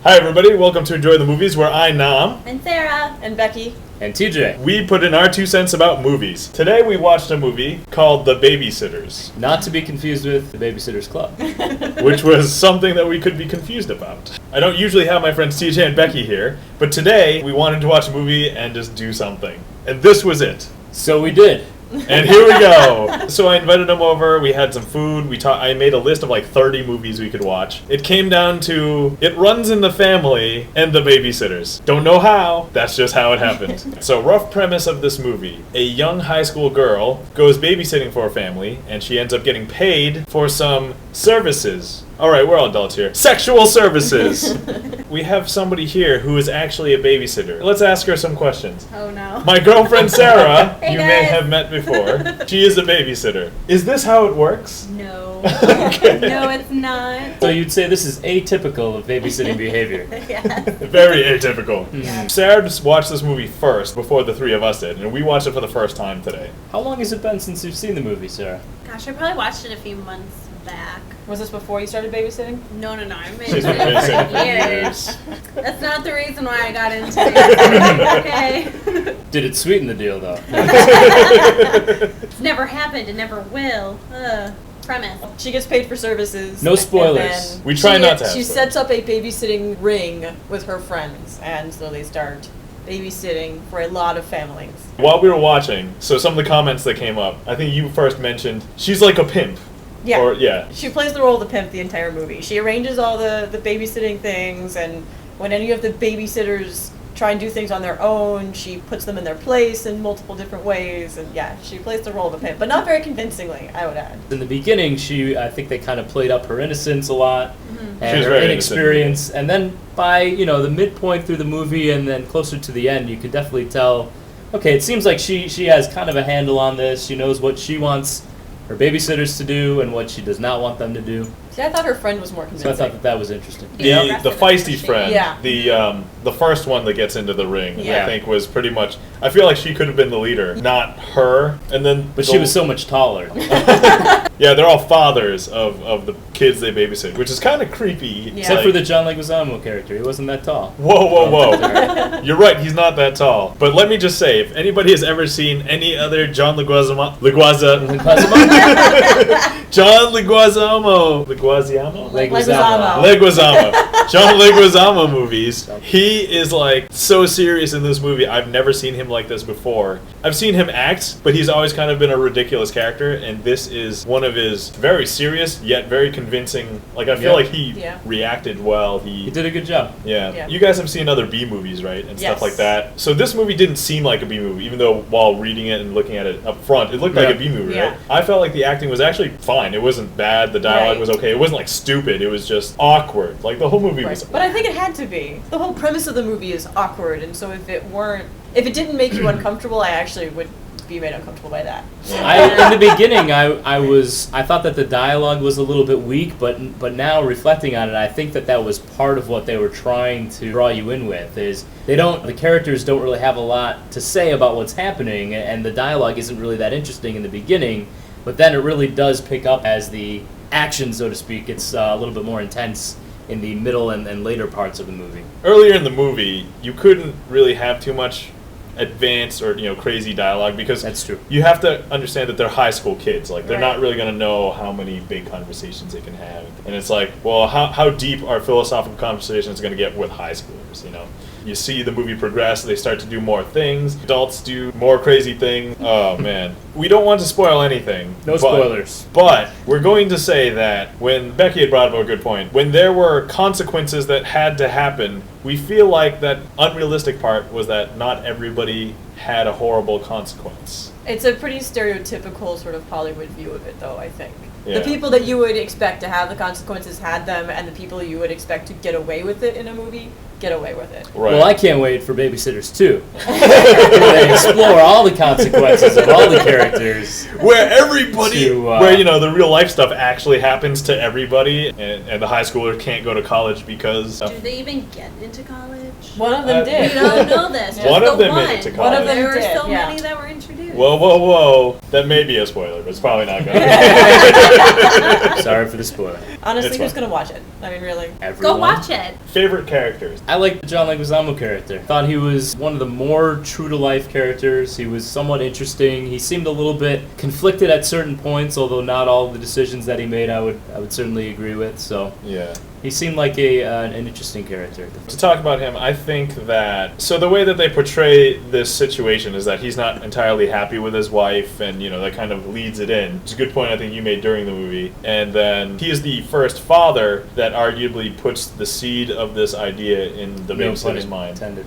Hi everybody, welcome to Enjoy the Movies, where I, Nam, and Sarah, and Becky, and TJ. We put in our 2 cents about movies. Today we watched a movie called The Babysitters. Not to be confused with The Babysitters Club. Which was something that we could be confused about. I don't usually have my friends TJ and Becky here, but today we wanted to watch a movie and just do something. And this was it. So we did. And here we go. So I invited them over, we had some food, I made a list of like 30 movies we could watch. It came down to It Runs in the Family and The Babysitters. Don't know how, that's just how it happened. So rough premise of this movie. A young high school girl goes babysitting for a family, and she ends up getting paid for some services. Alright, we're all adults here. Sexual services! We have somebody here who is actually a babysitter. Let's ask her some questions. Oh no. My girlfriend Sarah, Hey you guys. may have met before. She is a babysitter. Is this how it works? No. Okay. No, it's not. So you'd say this is atypical of babysitting behavior. Yes. Very atypical. Yeah. Sarah just watched this movie first before the three of us did, and we watched it for the first time today. How long has it been since you've seen the movie, Sarah? Gosh, I probably watched it a few months back. was this before you started babysitting? No, I've been She's been babysitting for years. That's not the reason why I got into it. Okay. Did it sweeten the deal, though? It's never happened. It never will. Premise. She gets paid for services. No spoilers. and then We try not to have She spoilers. sets up a babysitting ring with her friends, and so they start babysitting for a lot of families. While we were watching, so some of the comments that came up, I think you first mentioned, she's like a pimp. Yeah. Or, yeah. She plays the role of the pimp the entire movie. She arranges all the babysitting things, and when any of the babysitters try and do things on their own, she puts them in their place in multiple different ways, and yeah, she plays the role of the pimp, but not very convincingly, I would add. In the beginning, I think they kind of played up her innocence a lot, and She was her very inexperience, and then by, the midpoint through the movie and then closer to the end, you could definitely tell, okay, it seems like she has kind of a handle on this. She knows what she wants her babysitters to do and what she does not want them to do. See, I thought her friend was more convincing. So I thought that was interesting. The feisty friend, Yeah. the first one that gets into the ring, Yeah. I think was pretty much, I feel like she could have been the leader, not her. And then But she was so much taller. Yeah, they're all fathers of the kids they babysit, which is kind of creepy. Yeah. Except for the John Leguizamo character. He wasn't that tall. Whoa. You're right, he's not that tall. But let me just say, if anybody has ever seen any other John Leguizamo, John Leguizamo, John Leguizamo movies, he is like so serious in this movie. I've never seen him like this before. I've seen him act, but he's always kind of been a ridiculous character, and this is one of his very serious yet very convincing. Like I feel like he reacted well. He did a good job. Yeah. You guys have seen other B movies, right? And stuff Yes. like that. So this movie didn't seem like a B movie, even though while reading it and looking at it up front, it looked like a B movie, Yeah. right? I felt like the acting was actually fine. It wasn't bad. The dialogue was okay. It wasn't like stupid. It was just awkward. Like the whole movie was. But I think it had to be. The whole premise of the movie is awkward, and so if it didn't make you uncomfortable, I actually would be made uncomfortable by that. In the beginning, I thought that the dialogue was a little bit weak, but now reflecting on it, I think that was part of what they were trying to draw you in with. Is the characters don't really have a lot to say about what's happening, and the dialogue isn't really that interesting in the beginning, but then it really does pick up as the action, so to speak. It's a little bit more intense in the middle and later parts of the movie. Earlier in the movie, you couldn't really have too much advanced or crazy dialogue because That's true. You have to understand that they're high school kids. Like they're Right. not really going to know how many big conversations they can have. And it's like, well, how deep are philosophical conversations going to get with high schoolers? You see the movie progress. They start to do more things. Adults do more crazy things. Oh man, we don't want to spoil anything. No spoilers. But we're going to say that when Becky had brought up a good point, when there were consequences that had to happen, we feel like that unrealistic part was that not everybody had a horrible consequence. It's a pretty stereotypical sort of Hollywood view of it, though, I think. Yeah. The people that you would expect to have the consequences had them, and the people you would expect to get away with it in a movie get away with it. Right. Well, I can't wait for Babysitters 2. They explore all the consequences of all the characters. Where everybody, to, the real life stuff actually happens to everybody, and the high schooler can't go to college because. Do they even get into college? One of them We did. don't know this. One Just of the them made it to One of college. them There were did, so yeah. many that were introduced. Whoa. That may be a spoiler, but it's probably not going to Sorry for the spoiler. Honestly, It's who's fine. gonna watch it? I mean, really. Everyone. Go watch it. Favorite characters? I like the John Leguizamo character. Thought he was one of the more true-to-life characters. He was somewhat interesting. He seemed a little bit conflicted at certain points, although not all of the decisions that he made I would certainly agree with. So Yeah. he seemed like an interesting character. To talk about him, I think that so the way that they portray this situation is that he's not entirely happy with his wife, and that kind of leads it in. It's a good point I think you made during the movie. And then he is the first father that arguably puts the seed of this idea in the No pun babysitter's mind. intended.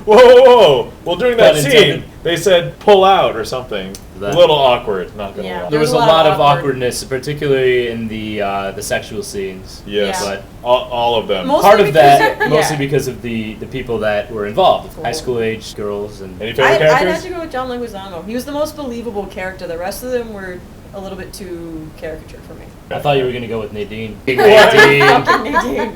Whoa, whoa, whoa! Well, during that Pun scene, intended. they said pull out or something. That- A little awkward, not gonna Yeah. lie. There was a There's lot of awkward- awkwardness, particularly in the sexual scenes. Yes, Yeah. But all of them. Mostly part of that, because- mostly yeah. because of the people that were involved, Cool. high school age girls, and Any favorite I'd have characters? to go with John Leguizamo. He was the most believable character. The rest of them were a little bit too caricatured for me. I thought you were gonna go with Nadine. What? Nadine,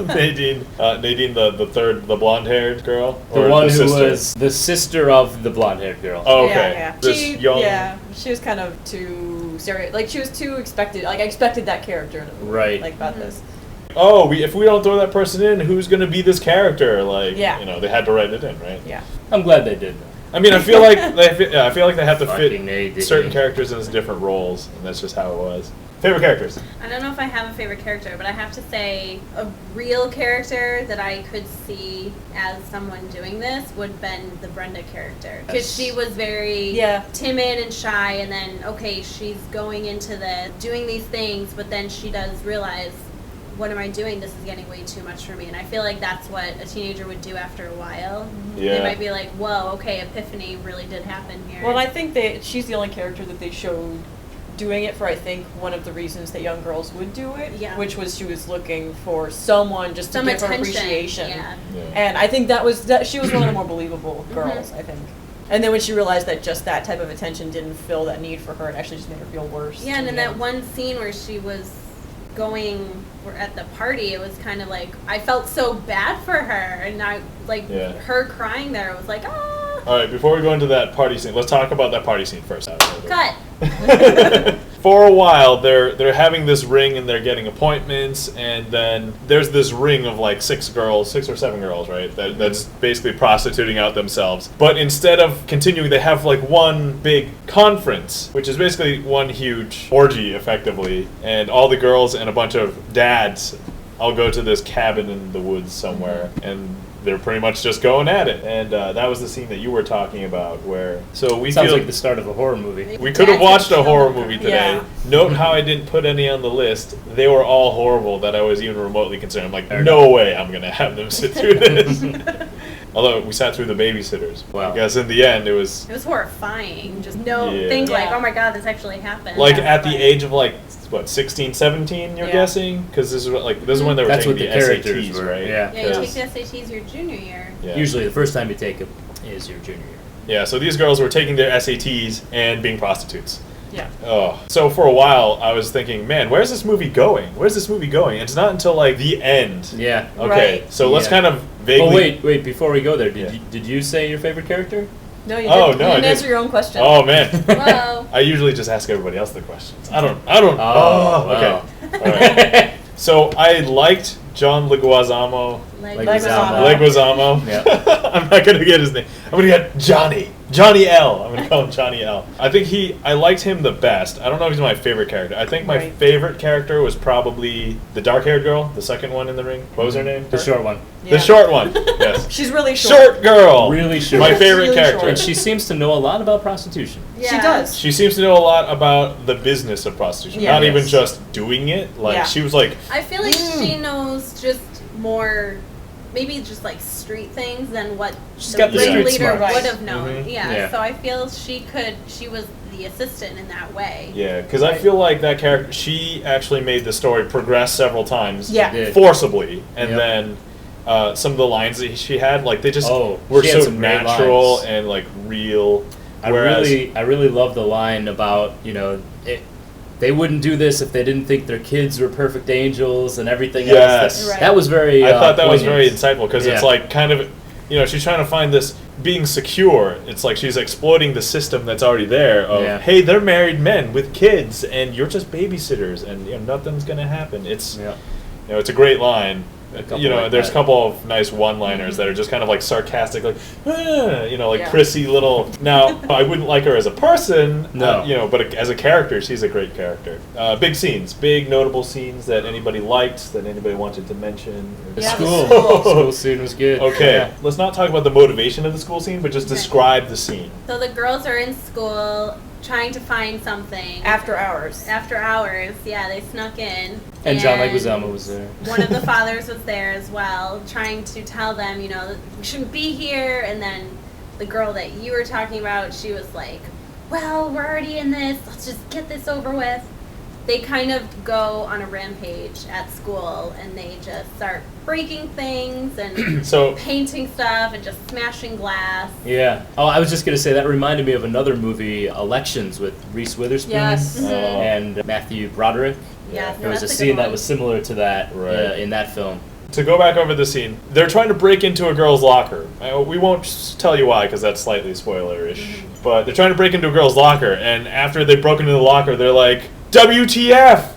Nadine. Nadine, the blonde-haired girl, the Or one who sister? was the sister of the blonde-haired girl. Oh, okay. Yeah, yeah. This She, young. yeah, she was kind of too serious. Like, she was too expected. Like, I expected that character. Right. Like, about this. Oh, if we don't throw that person in, who's gonna be this character? Like, Yeah. they had to write it in, right? Yeah. I'm glad they did that. I mean, I feel like I feel like they have to Fucking Nadine. fit certain characters in different roles, and that's just how it was. Favorite characters? I don't know if I have a favorite character, but I have to say a real character that I could see as someone doing this would have been the Brenda character. Because Yes. she was very Yeah. timid and shy, and then, okay, she's going into this, doing these things, but then she does realize, what am I doing? This is getting way too much for me. And I feel like that's what a teenager would do after a while. Yeah. They might be like, whoa, okay, epiphany really did happen here. Well, I think she's the only character that they showed doing it for, I think, one of the reasons that young girls would do it. Yeah. Which was she was looking for someone just Some to give her attention. appreciation. Yeah. Yeah. And I think she was one of the more believable girls, I think. And then when she realized that just that type of attention didn't fill that need for her, it actually just made her feel worse. Yeah, and in you know? that one scene where she was going at the party, it was kind of like I felt so bad for her, and I like Yeah. her crying there. It was like, ah, All right, before we go into that party scene, let's talk about that party scene first. cut. For a while, they're having this ring and they're getting appointments, and then there's this ring of like 6 or 7 girls, right? That's basically prostituting out themselves. But instead of continuing, they have like one big conference, which is basically one huge orgy, effectively, and all the girls and a bunch of dads all go to this cabin in the woods somewhere, and they're pretty much just going at it. And that was the scene that you were talking about, where we Sounds feel like the start of a horror movie. we could have Dads watched and a horror children. movie today. Yeah. Note how I didn't put any on the list. They were all horrible that I was even remotely concerned. I'm like, Fair no enough. way I'm going to have them sit through this. Although we sat through the Babysitters. Wow. I guess in the end it was It was horrifying. Just Yeah. think like, Yeah. oh my god, this actually happened. like Yeah, at the but- age of like, what, 16, 17, you're Yeah. guessing? Because this is when they were That's taking what the the characters SATs, were, right? yeah. Yeah, you 'Cause- take the SATs your junior year. yeah. Usually, the first time you take it is your junior year. Yeah, so these girls were taking their SATs and being prostitutes. Yeah. Oh, so for a while I was thinking, man, where's this movie going? Where's this movie going? It's not until like the end. Yeah. Okay, Right. so let's Yeah. kind of vaguely. Oh wait! Before we go there, Yeah. did you say your favorite character? No, you Oh, didn't. no, You I didn't answer didn't. your own question. Oh man, Whoa. I usually just ask everybody else the questions. I don't. Oh, okay. All right. So I liked John Leguizamo. Leguizamo. Leguizamo. Yeah. I'm not gonna get his name. I'm gonna get Johnny L. I'm gonna call him Johnny L. I think I liked him the best. I don't know if he's my favorite character. I think my Right. favorite character was probably the dark-haired girl, the second one in the ring. What was her name? The short one. Yeah. The short one. Yes. She's really short. Short girl. Really short. My favorite Really character. short. And she seems to know a lot about prostitution. Yeah. She does. She seems to know a lot about the business of prostitution. Yeah. Not even Yes. just doing it. Like Yeah. she was like, I feel like she knows just more, maybe just like street things than what She's the got the ring street leader smarts. would have known. Mhm. Yeah. Yeah. So I feel she was the assistant in that way. yeah, because I Right. feel like that character, she actually made the story progress several times. Yeah. Did. Forcibly, and Yep. then some of the lines that she had, like they just Oh, were she had so some great natural lines. and like real. I Whereas, really love the line about they wouldn't do this if they didn't think their kids were perfect angels and everything Yes. else. Right. That was very. I thought that was poignant. very insightful because it's Yeah. like kind of she's trying to find this being secure. It's like she's exploiting the system that's already there of, hey, they're married men with kids, and you're just babysitters, and nothing's going to happen. It's, it's a great line. There's a couple of nice one-liners that are just kind of like sarcastic, like, prissy little. Now, I wouldn't like her as a person, but as a character, she's a great character. Big scenes, big notable scenes that anybody liked, that anybody wanted to mention. The school scene was good. Okay, let's not talk about the motivation of the school scene, but just describe the scene. So the girls are in school trying to find something. After hours, they snuck in. And John Leguizamo was there. One of the fathers was there as well, trying to tell them, we shouldn't be here. And then the girl that you were talking about, she was like, well, we're already in this. Let's just get this over with. They kind of go on a rampage at school, and they just start breaking things and painting stuff and just smashing glass. Yeah. Oh, I was just going to say, that reminded me of another movie, Elections, with Reese Witherspoon and Matthew Broderick. Yeah, there was a scene that was similar to that in that film. To go back over the scene, they're trying to break into a girl's locker. We won't tell you why, because that's slightly spoiler-ish. But they're trying to break into a girl's locker, and after they've broken into the locker, they're like, WTF!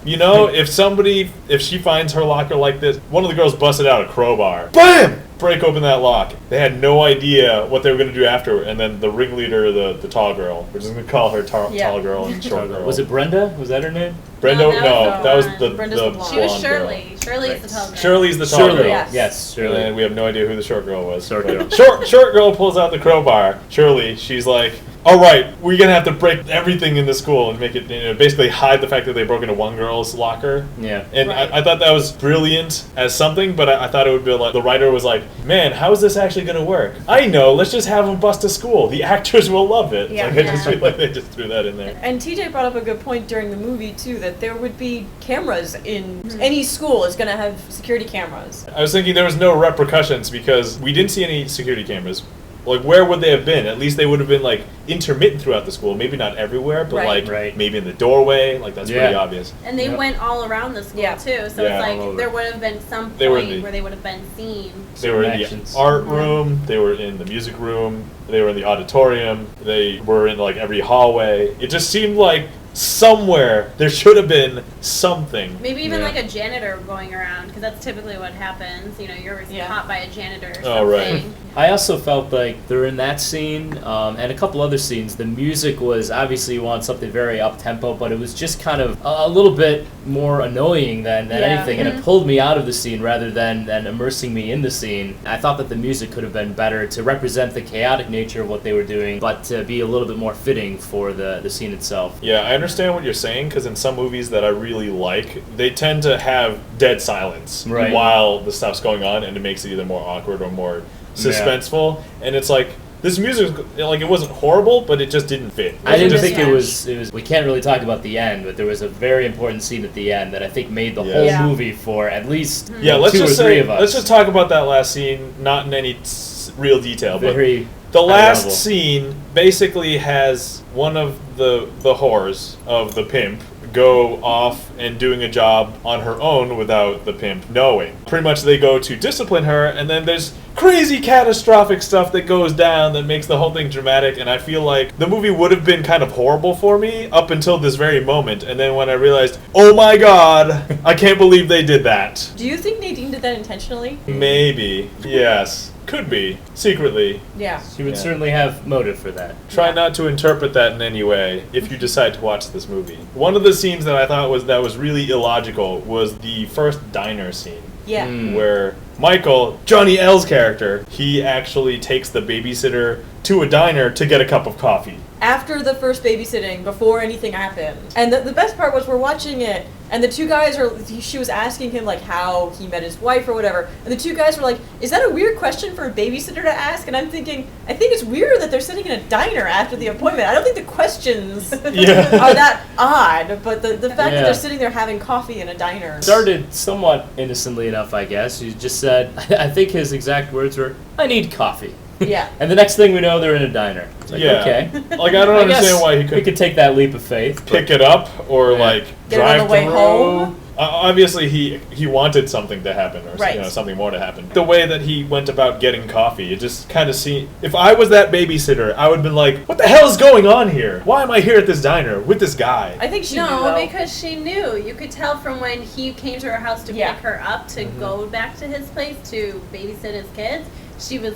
If she finds her locker like this, one of the girls busted out a crowbar. BAM! Break open that lock. They had no idea what they were going to do after, and then the ringleader, the tall girl, we're just going to call her tall girl and short girl. Was it Brenda? Was that her name? Brenda? No, that was the Brenda's the blonde. She was Shirley. Girl. Shirley's the tall girl. Shirley's the tall girl. Yes, Shirley. And we have no idea who the short girl was. Short girl. Short girl pulls out the crowbar. Shirley, she's like, all right, we're going to have to break everything in the school and make it, basically hide the fact that they broke into one girl's locker. Yeah. And I thought that was brilliant as something, but I thought it would be like, the writer was like, man, how is this actually going to work? I know, let's just have them bust a school. The actors will love it. Yeah. I just feel like they just threw that in there. And TJ brought up a good point during the movie, too, that there would be cameras in any school is going to have security cameras. I was thinking there was no repercussions because we didn't see any security cameras. Like, where would they have been? At least they would have been, like, intermittent throughout the school. Maybe not everywhere, but, maybe in the doorway. Like, that's pretty obvious. And they went all around the school, too. So it's like there would have been some point where they would have been seen. They were in the art room. They were in the music room. They were in the auditorium. They were in, like, every hallway. It just seemed like somewhere there should have been something. Maybe even like a janitor going around, because that's typically what happens. You're caught by a janitor or something. Oh, right. I also felt like during that scene and a couple other scenes, the music was, obviously you want something very up-tempo, but it was just kind of a little bit more annoying than anything, and it pulled me out of the scene rather than immersing me in the scene. I thought that the music could have been better to represent the chaotic nature of what they were doing, but to be a little bit more fitting for the scene itself. Yeah, I understand what you're saying, because in some movies that I really like, they tend to have dead silence while the stuff's going on, and it makes it either more awkward or more suspenseful. And it's like, this music, like, it wasn't horrible, but it just didn't fit. I didn't think it was. We can't really talk about the end, but there was a very important scene at the end that I think made the whole movie for at least two or three of us. Let's just talk about that last scene, not in any real detail, but the last scene basically has one of the whores of the pimp go off and doing a job on her own without the pimp knowing. Pretty much they go to discipline her, and then there's crazy catastrophic stuff that goes down that makes the whole thing dramatic, and I feel like the movie would have been kind of horrible for me up until this very moment, and then when I realized, oh my god, I can't believe they did that. Do you think Nadine did that intentionally? Maybe. Yes. Could be. Secretly. Yeah. She would certainly have motive for that. Try not to interpret that in any way if you decide to watch this movie. One of the scenes that I thought was really illogical was the first diner scene. Yeah. Where Michael, Johnny L's character, he actually takes the babysitter to a diner to get a cup of coffee. After the first babysitting, before anything happened. And the best part was we're watching it, and the two guys she was asking him, like, how he met his wife or whatever, and the two guys were like, is that a weird question for a babysitter to ask? And I'm thinking, I think it's weird that they're sitting in a diner after the appointment. I don't think the questions are that odd, but the fact that they're sitting there having coffee in a diner. It started somewhat innocently enough, I guess. He just said, I think his exact words were, I need coffee. Yeah. And the next thing we know, they're in a diner. It's like, okay. Like, I don't understand why he we could take that leap of faith. Pick it up or, like, get drive on the way through. home. Obviously, he wanted something to happen, or Right. something more to happen. The way that he went about getting coffee, it just kind of seemed. If I was that babysitter, I would have been like, "What the hell is going on here? Why am I here at this diner with this guy?" I think she knew, No, though. because she knew. You could tell from when he came to her house to Yeah. pick her up to go back to his place to babysit his kids. She was,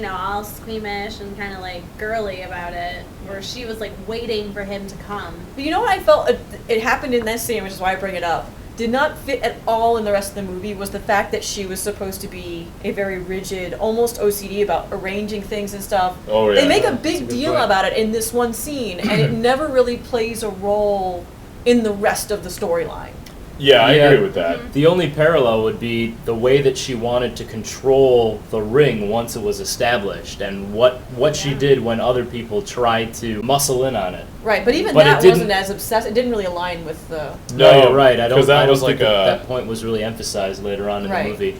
all squeamish and kind of like girly about it, where she was like waiting for him to come. But you know what I felt it happened in this scene, which is why I bring it up, did not fit at all in the rest of the movie, was the fact that she was supposed to be a very rigid, almost OCD about arranging things and stuff. Oh, yeah. They make a That's a big good deal point. about it in this one scene, and it never really plays a role in the rest of the storyline. Yeah, I Yeah. agree with that. The only parallel would be the way that she wanted to control the ring once it was established, and what she did when other people tried to muscle in on it. Right, but even But it that didn't- wasn't as obsessed. It didn't really align with the... No, you're right. I don't. because that I was don't like think a that point was really emphasized later on in Right. the movie.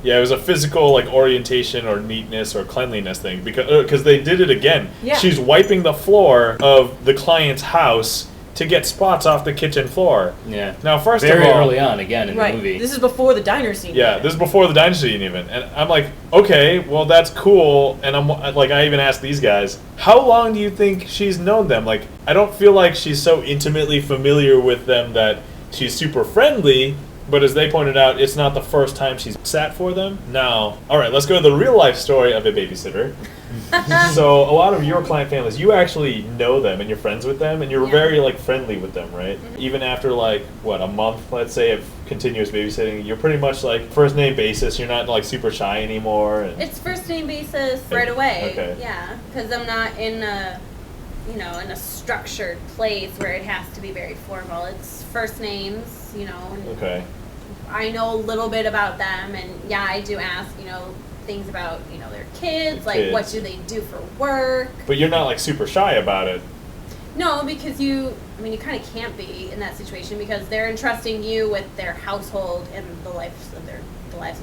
yeah, it was a physical like orientation or neatness or cleanliness thing because they did it again. Yeah. She's wiping the floor of the client's house to get spots off the kitchen floor. Yeah. Now, first Very of all, early on, again in Right, the movie. this is before the diner scene. yeah, this is before the diner scene even, and I'm like, okay, well that's cool, and I'm like, I even asked these guys, how long do you think she's known them? Like, I don't feel like she's so intimately familiar with them that she's super friendly. But as they pointed out, it's not the first time she's sat for them. Now, all right, let's go to the real life story of a babysitter. So a lot of your client families, you actually know them and you're friends with them and you're Yeah. very like friendly with them, right? Even after like what, a month, let's say, of continuous babysitting, you're pretty much like first name basis. You're not like super shy anymore. And It's first name basis right away. Okay. Yeah, because I'm not in a, in a structured place where it has to be very formal. It's first names, and okay. I know a little bit about them, and yeah, I do ask, things about, their kids, The like what kids. do they do for work. But you're not like super shy about it. No, because you kind of can't be in that situation because they're entrusting you with their household and the lives of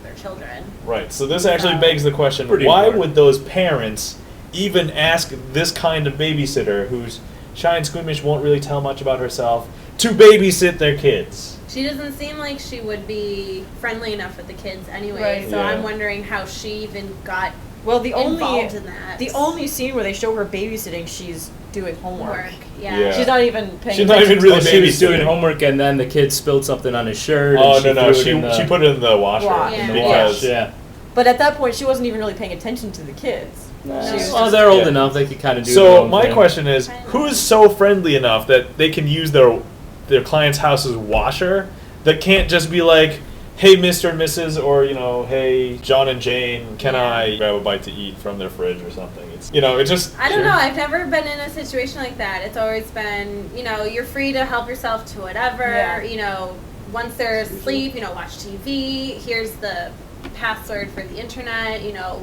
their children. Right. So this actually begs the question, Pretty why important. would those parents even ask this kind of babysitter who's shy and squeamish, won't really tell much about herself, to babysit their kids? She doesn't seem like she would be friendly enough with the kids anyway, Right. so Yeah. I'm wondering how she even got Well, the involved in that. the only scene where they show her babysitting, she's doing homework. work. Yeah. Yeah. She's not even paying She's not attention even to really it. She was doing babysitting. homework, and then the kid spilled something on his shirt. Oh, and she no, threw it in the- she put it in the washer. Wash. Yeah. in the because wash. Yeah. But at that point, she wasn't even really paying attention to the kids. She was Well, just- they're old Yeah. enough; they could kind of do. their So own my thing. question is, who is so friendly enough that they can use their client's house's washer that can't just be like, hey, Mr. and Mrs., or, hey, John and Jane, can Yeah. I grab a bite to eat from their fridge or something? It's, it just... I don't know. I've never been in a situation like that. It's always been, you're free to help yourself to whatever. Yeah. Once they're asleep, watch TV. Here's the password for the internet. Let's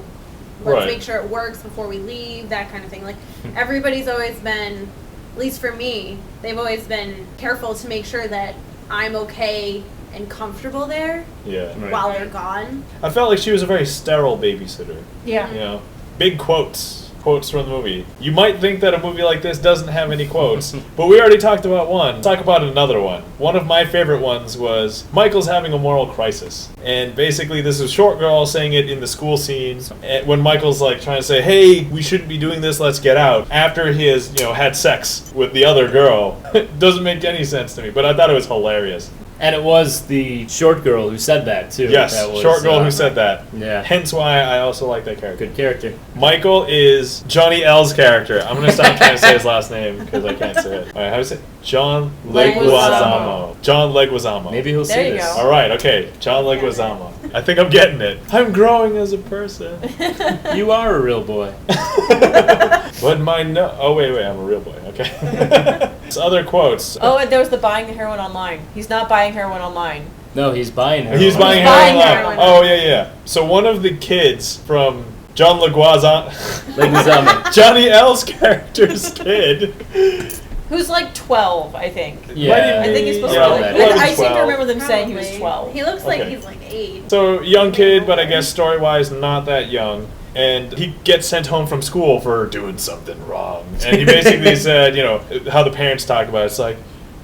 Right. make sure it works before we leave. That kind of thing. Like everybody's always been, at least for me, they've always been careful to make sure that I'm okay and comfortable there Yeah. Right. while they're gone. I felt like she was a very sterile babysitter. Yeah. Big quotes from the movie. You might think that a movie like this doesn't have any quotes, but we already talked about one. Let's talk about another one. One of my favorite ones was Michael's having a moral crisis. And basically this is Short Girl saying it in the school scene when Michael's like trying to say, hey, we shouldn't be doing this, let's get out. After he has, had sex with the other girl. It doesn't make any sense to me, but I thought it was hilarious. And it was the short girl who said that too. Yes, That was, Short Girl who said that. Yeah. Hence why I also like that character. Good character. Michael is Johnny L's character. I'm going to stop trying to say his last name because I can't say it. All right, how do you say it? John Leguizamo. John Leguizamo. Maybe he'll There see you this. go. All right, okay. John Leguizamo. I think I'm getting it. I'm growing as a person. You are a real boy. But oh, wait, I'm a real boy. Okay. So other quotes. Oh, and there was the buying the heroin online. He's not buying heroin online. No, he's buying her. He's buying buying heroin. heroin. Oh, yeah. So one of the kids from John Leguizamo, Leguizamo. Johnny L's character's kid. Who's like 12, I think. Yeah. I think he's supposed Yeah, to be like. 11, I seem to 12. remember them saying he was Probably. 12. He looks like Okay. he's like 8. So young kid, but I guess story-wise not that young. And he gets sent home from school for doing something wrong. And he basically said, how the parents talk about it. It's like,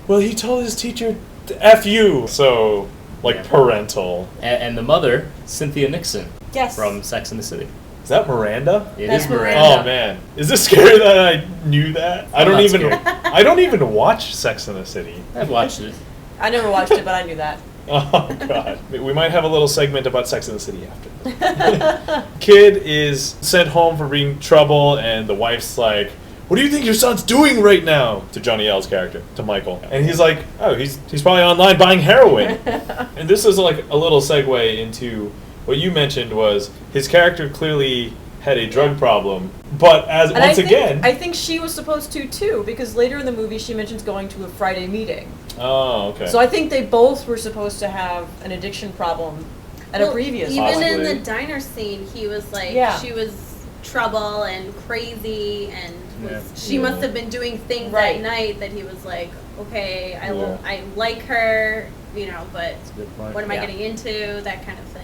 well, he told his teacher F you. So, like, Yeah. parental. And the mother, Cynthia Nixon, Yes. from Sex and the City. Is that Miranda? It That's is Miranda. Miranda. Oh man, is this scary that I knew that? I I'm don't not even. scared. I don't even watch Sex and the City. I've watched it. I never watched it, but I knew that. Oh god, we might have a little segment about Sex and the City after. Kid is sent home for being trouble, and the wife's like, "What do you think your son's doing right now?" To Johnny L's character, to Michael, and he's like, "Oh, he's probably online buying heroin." And this is like a little segue into what you mentioned was his character clearly had a drug problem, but as And once again, I think she was supposed to too, because later in the movie she mentions going to a Friday meeting. oh okay. So I think they both were supposed to have an addiction problem at a Well, previous even one. Possibly. in the diner scene, he was like, Yeah. she was trouble and crazy, and was, Yeah. she must have been doing things Right. at night that he was like, okay, Yeah. I like her, but That's a good point. what am I Yeah. getting into? That kind of thing.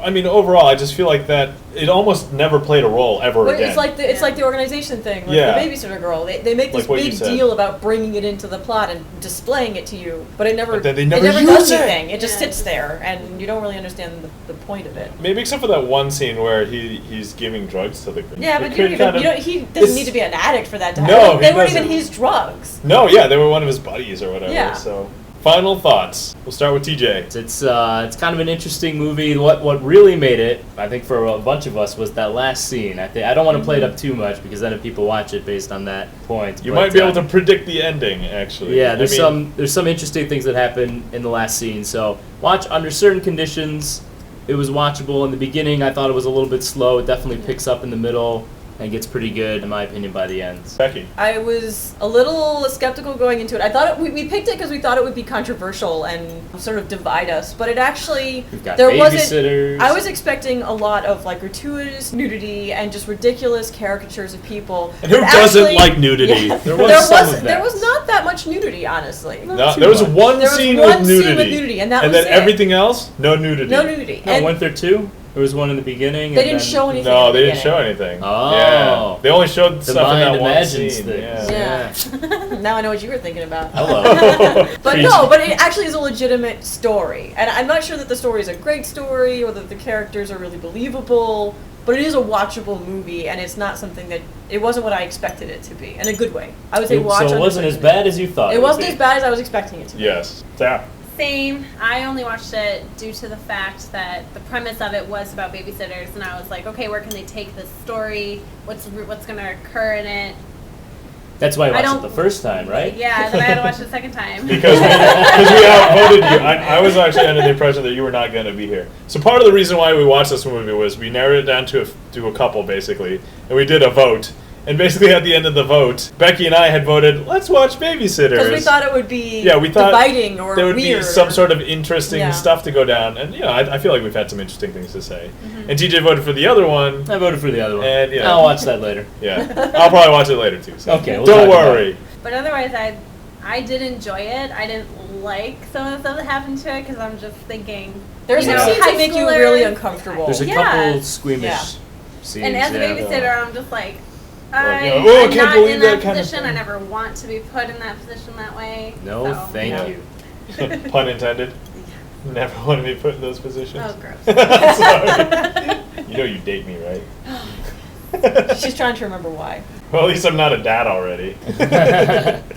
I mean, overall, I just feel like that it almost never played a role ever But again. it's like the organization thing, like Yeah. the Babysitter Girl. They make this Like what you big said. deal about bringing it into the plot and displaying it to you, but it never But then they it never never use does it. anything. It just Yeah. sits there, and you don't really understand the point of it. Maybe except for that one scene where he's giving drugs to the girl. Yeah, It but could you don't even, kind of- you don't, he it's- doesn't need to be an addict for that to happen. No, Like, they he weren't even doesn't. his drugs. No, yeah, they were one of his buddies or whatever. Yeah. So, final thoughts. We'll start with TJ. It's kind of an interesting movie. What really made it, I think, for a bunch of us, was that last scene. I don't want to play it up too much because then if people watch it based on that point, You but, might be able to predict the ending, actually. Yeah, I there's mean, some interesting things that happen in the last scene. So watch under certain conditions. It was watchable in the beginning. I thought it was a little bit slow. It definitely picks up in the middle and gets pretty good, in my opinion, by the end. Becky. I was a little skeptical going into it. I thought we picked it because we thought it would be controversial and sort of divide us, but it actually We've got there wasn't. Babysitters. I was expecting a lot of like gratuitous nudity and just ridiculous caricatures of people. And who But doesn't actually- like nudity? Yeah. There was some of that. There was not that much nudity, honestly. No, too there was much. one There was scene one with scene nudity. with nudity, and that was then it. everything else, no nudity. No nudity. No, And weren't there two? There was one in the beginning. they and didn't then- show anything. No, at the they didn't show beginning. anything. Oh. Yeah. They only showed The stuff in mind that one imagines scene. things. Yeah. Yeah. Now I know what you were thinking about. Hello. But Preach. no, but it actually is a legitimate story. And I'm not sure that the story is a great story or that the characters are really believable, but it is a watchable movie, and it's not something that, it wasn't what I expected it to be, in a good way. I would say watch So it under wasn't as certain- bad as you thought. It would wasn't be. as bad as I was expecting it to be. Yes. Tap. Same. I only watched it due to the fact that the premise of it was about babysitters, and I was like, okay, where can they take this story? What's going to occur in it? That's why I I watched it don't- the first time, right? Yeah, then I had to watch it a second time. Because we outvoted you. I was actually under the impression that you were not going to be here. So part of the reason why we watched this movie was we narrowed it down to a couple, basically, and we did a vote. And basically at the end of the vote, Becky and I had voted, let's watch Babysitters. Because we thought it would be Yeah, we thought dividing or there would weird. be some sort of interesting Yeah. stuff to go down. And, I feel like we've had some interesting things to say. Mm-hmm. And TJ voted for the other one. I voted for the other one. And, yeah. I'll watch that later. Yeah. I'll probably watch it later, too. So. Okay, we'll Don't talk about worry. But otherwise, I did enjoy it. I didn't like some of the stuff that happened to it because I'm just thinking. There are you some know, scenes high that make you schoolers- really uncomfortable. There's a Yeah. couple squeamish Yeah. scenes. And as a yeah. babysitter, I'm just like, Like, I'm you know, oh, I can't not believe in that that kind of position. I thing. never want to be put in that position that way. No, so, thank Yeah. you. Pun intended. Never want to be put in those positions. Oh, gross. Sorry. You know you date me, right? She's trying to remember why. Well, at least I'm not a dad already.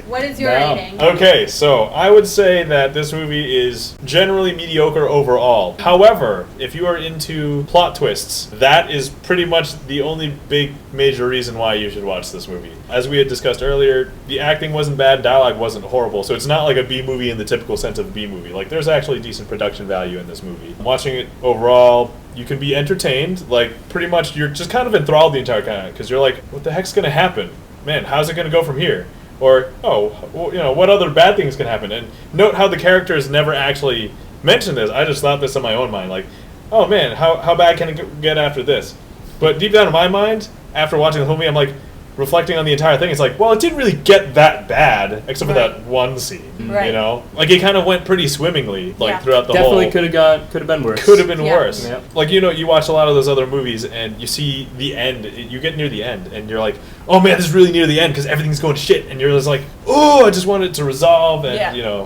What is your No. rating? Okay, so I would say that this movie is generally mediocre overall. However, if you are into plot twists, that is pretty much the only big major reason why you should watch this movie. As we had discussed earlier, the acting wasn't bad, dialogue wasn't horrible, so it's not like a B movie in the typical sense of a B movie. Like, there's actually decent production value in this movie. Watching it overall, you can be entertained. Like, pretty much you're just kind of enthralled the entire time, because you're like, what the heck's gonna happen? Man, how's it gonna go from here? Or, oh, well, what other bad things can happen? And note how the characters never actually mentioned this. I just thought this in my own mind, like, oh man, how bad can it get after this? But deep down in my mind, after watching the whole movie, I'm like, reflecting on the entire thing, it's like, well, it didn't really get that bad, except for Right. that one scene, Right. Like, it kind of went pretty swimmingly, like, Yeah. throughout the Definitely whole... could have been worse. Could have been Yeah. worse. Yep. Like, you watch a lot of those other movies and you see the end, you get near the end and you're like, oh man, this is really near the end because everything's going to shit. And you're just like, oh, I just want it to resolve and, Yeah.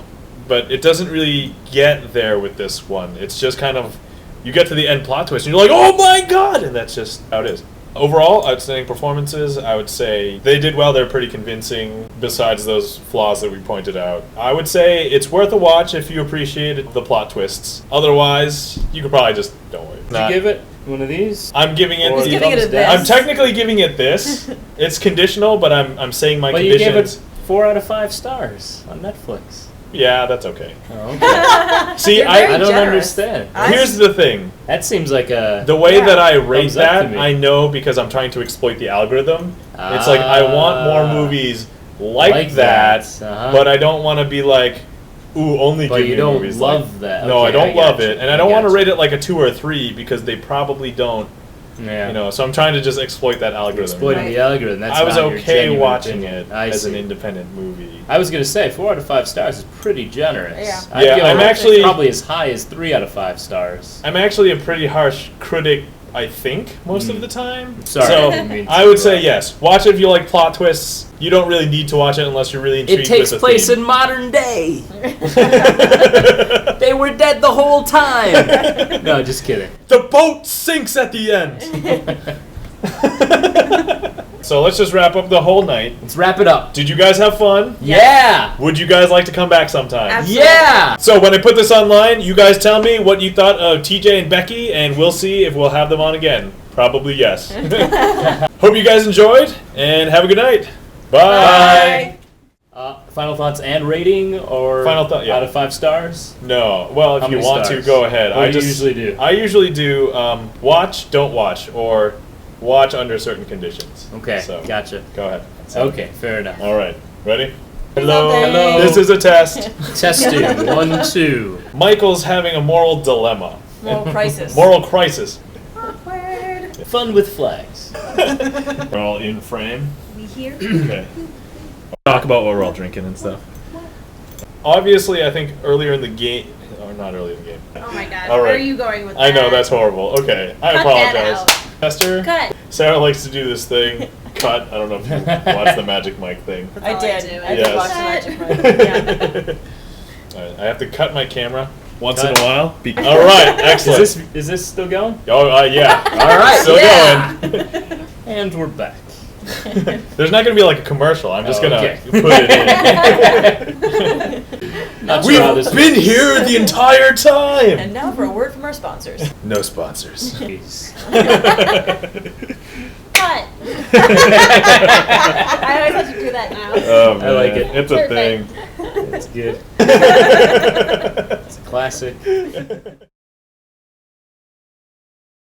but it doesn't really get there with this one. It's just kind of, you get to the end plot twist and you're like, oh my god, and that's just how it is. Overall, outstanding performances. I would say they did well. They're pretty convincing, besides those flaws that we pointed out. I would say it's worth a watch if you appreciated the plot twists. Otherwise, you could probably just don't worry. Did you give it one of these? I'm giving it. He's giving it a this. I'm technically giving it this. It's conditional, but I'm saying my But you conditions. gave it 4 out of 5 stars on Netflix. Yeah, that's okay. Oh, okay. See, You're very I don't generous. understand. here's the thing. That seems like a... The way that I rate Thumbs up to that, me. I know because I'm trying to exploit the algorithm. It's like I want more movies like that, Uh-huh. but I don't want to be like, ooh, only But give you me don't movies love like that. No, Okay, I don't love gotcha. it, and I don't want to gotcha. rate it like a 2 or a 3 because they probably don't. Yeah. You know, so I'm trying to just exploit that algorithm. Exploiting Right. the algorithm. That's I was not your okay genuine watching opinion. it I as an see. independent movie. I was gonna say 4 out of 5 stars is pretty generous. Yeah. I'd Yeah, give I'm it actually- probably as high as 3 out of 5 stars. I'm actually a pretty harsh critic, I think, most of the time. Sorry, I So didn't mean to I would say interrupt. yes. Watch it if you like plot twists. You don't really need to watch it unless you're really intrigued It takes with the place theme. in modern day. They were dead the whole time. No, just kidding. The boat sinks at the end. So let's just wrap up the whole night. Let's wrap it up. Did you guys have fun? Yeah. Would you guys like to come back sometime? Absolutely. Yeah. So when I put this online, you guys tell me what you thought of TJ and Becky, and we'll see if we'll have them on again. Probably yes. Hope you guys enjoyed, and have a good night. Bye. Final thoughts and rating, or Final thought, yeah. out of 5 stars? No. Well, if How you many want stars? to, go ahead. What do you usually do? I usually do watch, don't watch, or watch under certain conditions. Okay, So, gotcha. Go ahead. Okay, fair enough. All right. Ready? Hello. Hello. This is a test. Testing 1, 2. Michael's having a moral dilemma. Moral crisis. Moral crisis. Awkward. Fun with flags. We're all in frame. We here? Okay. Talk about what we're all drinking and stuff. Obviously, I think earlier in the game, or not earlier in the game. Oh my god. All Where right. are you going with I know, that? that's horrible. Okay, I Cut apologize. that Tester? Cut. Sarah likes to do this thing. Cut. I don't know if you watch the Magic Mic thing. That's I all did. do. I did Yes. watch the Cut. Magic Mic. Yeah. Alright, I have to cut my camera once Cut. in a while. All right, excellent. Is this still going? Oh, yeah. All right. Still Yeah. going. And we're back. There's not going to be like a commercial. I'm just Oh, going to okay. put it in. Not sure how this We've been here the entire time. And now for a word from our sponsors. No sponsors. Jeez. Cut. I always have to do that now. Oh, man. I like it. It's a Perfect. thing. That's good. It's a classic.